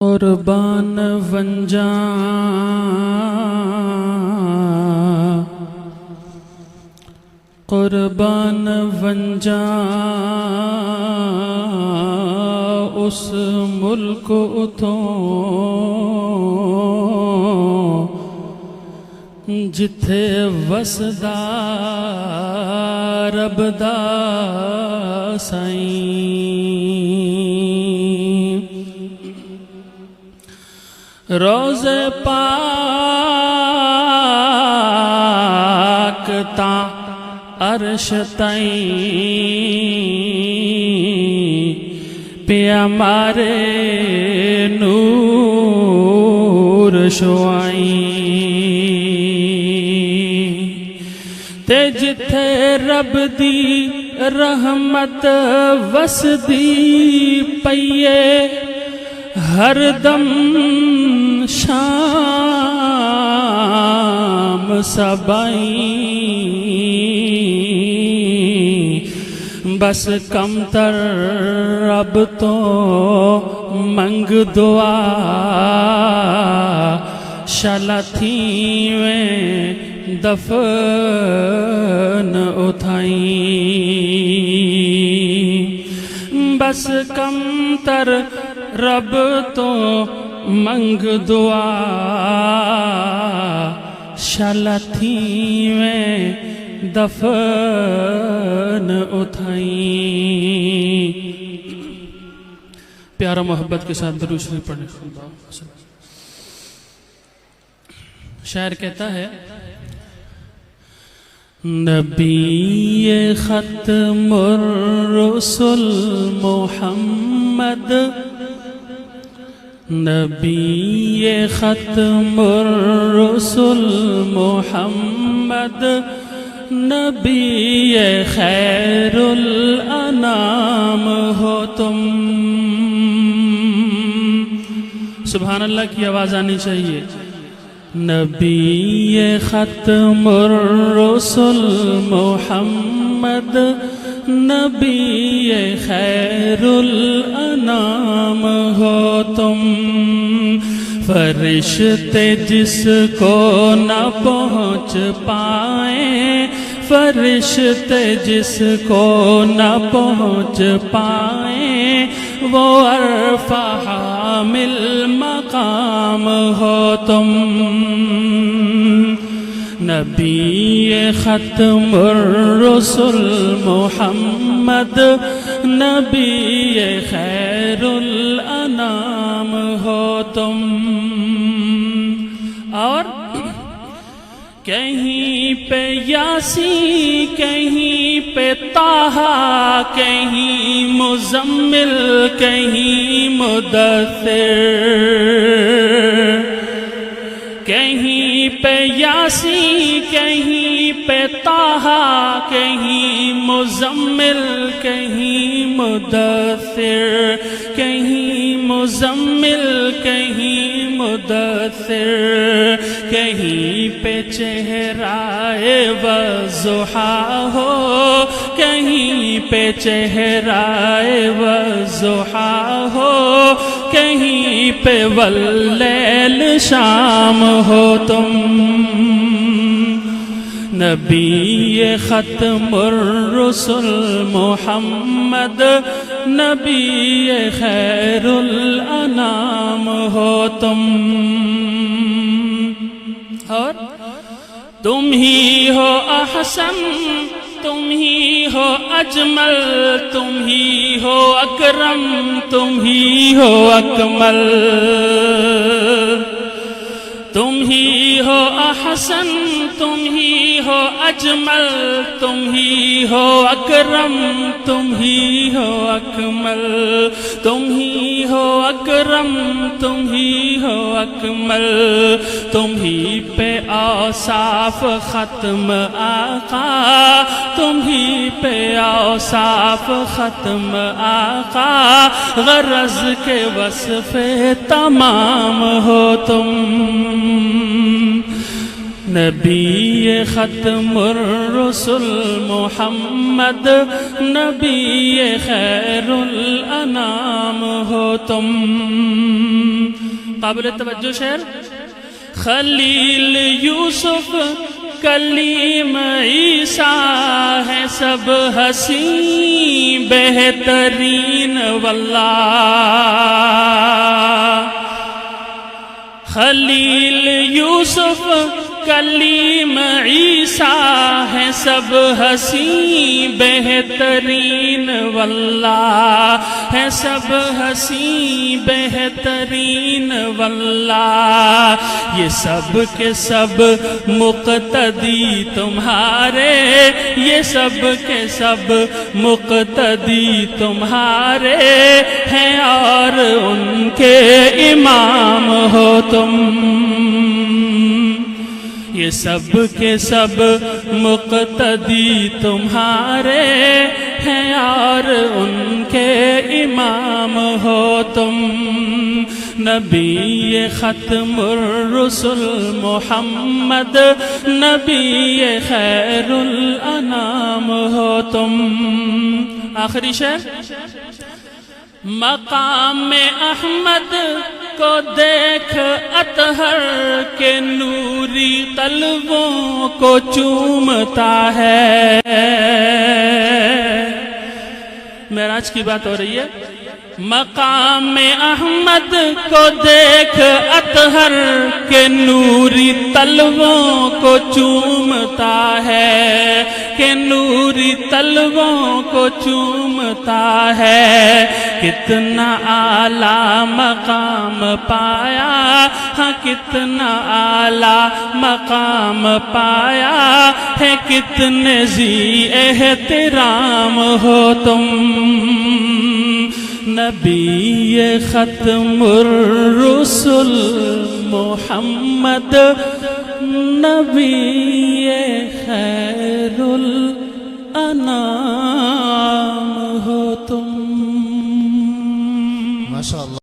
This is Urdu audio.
قربان ونجا قربان ونجا اس ملک اتوں جتھے وسدا رب دا سائیں روز پاک تا عرش تائیں پیا مارے نور شوائیں تے جتھے رب دی رحمت وسدی پئیے ہر دم شام سبائیں بس کم تر رب تو منگ دعا شالا تھیویں دفن اٹھائیں بس کم تر رب تو منگ دعا شالا تھیویں دفن اٹھائیں پیارا محبت کے ساتھ درود شریف پڑھنے شاعر کہتا ہے نبی ختم الرسل محمد نبی ختم الرسل محمد نبی خیر الانام ہو تم سبحان اللہ کی آواز آنی چاہیے نبی ختم الرسل محمد نبی خیر الانام ہو تم فرشتے جس کو نہ پہنچ پائیں فرشتے جس کو نہ پہنچ پائیں وہ عرفہ حامل مقام ہو تم نبی ختم الرسل محمد نبی خیر الانام ہو تم اور کہیں پہ یاسین کہیں پہ طٰہٰ کہیں مزمل کہیں مدثر کہیں پہ یاسین کہیں پہ طٰہٰ کہیں مزمل کہیں مدثر کہیں مزمل کہیں مدثر کہیں پہ چہرائے والضحیٰ ہو کہیں پہ چہرائے والضحیٰ ہو کہیں پہ واللیل شام ہو تم نبی ختم الرسل محمد نبی خیر الانام ہو تم اور تم ہی ہو احسن تم ہی ہو اجمل تم ہی ہو اکرم تم ہی ہو اکمل تم ہی ہو احسن تم ہی ہو اجمل تم ہی ہو اکرم تم ہی ہو اکمل تم ہی ہو اکرم تم ہی ہو اکمل تم ہی پہ اوصاف ختم آقا تم ہی پہ اوصاف ختم آقا غرض کے وصف تمام ہو تم نبی ختم الرسل محمد، نبی خیر الانام ہو تم. قابل توجہ شعر. خلیل یوسف کلیم عیسیٰ ہے سب حسین بہترین واللہ. خلیل یوسف کلیم عیسیٰ ہے سب حسین بہترین واللہ، ہے سب حسین بہترین واللہ. یہ سب کے سب مقتدی تمہارے، یہ سب کے سب مقتدی تمہارے ہیں اور ان کے امام ہو تم. یہ سب کے سب مقتدی تمہارے ہیں اور ان کے امام ہو تم. نبی ختم الرسل محمد، نبی خیر الانام ہو تم. آخری شعر. مقام احمد کو دیکھ اطہر کے نوری قلبوں کو چومتا ہے. معراج کی بات ہو رہی ہے. مقام احمد کو دیکھ اطہر کے نوری تلووں کو چومتا ہے، کہ نوری تلووں کو چومتا ہے. کتنا اعلیٰ مقام پایا، ہاں کتنا اعلیٰ مقام پایا ہے، کتنے ذی احترام ہو تم. نبی ختم الرسل محمد، نبی خیر الانام ہو تم. ماشاءاللہ.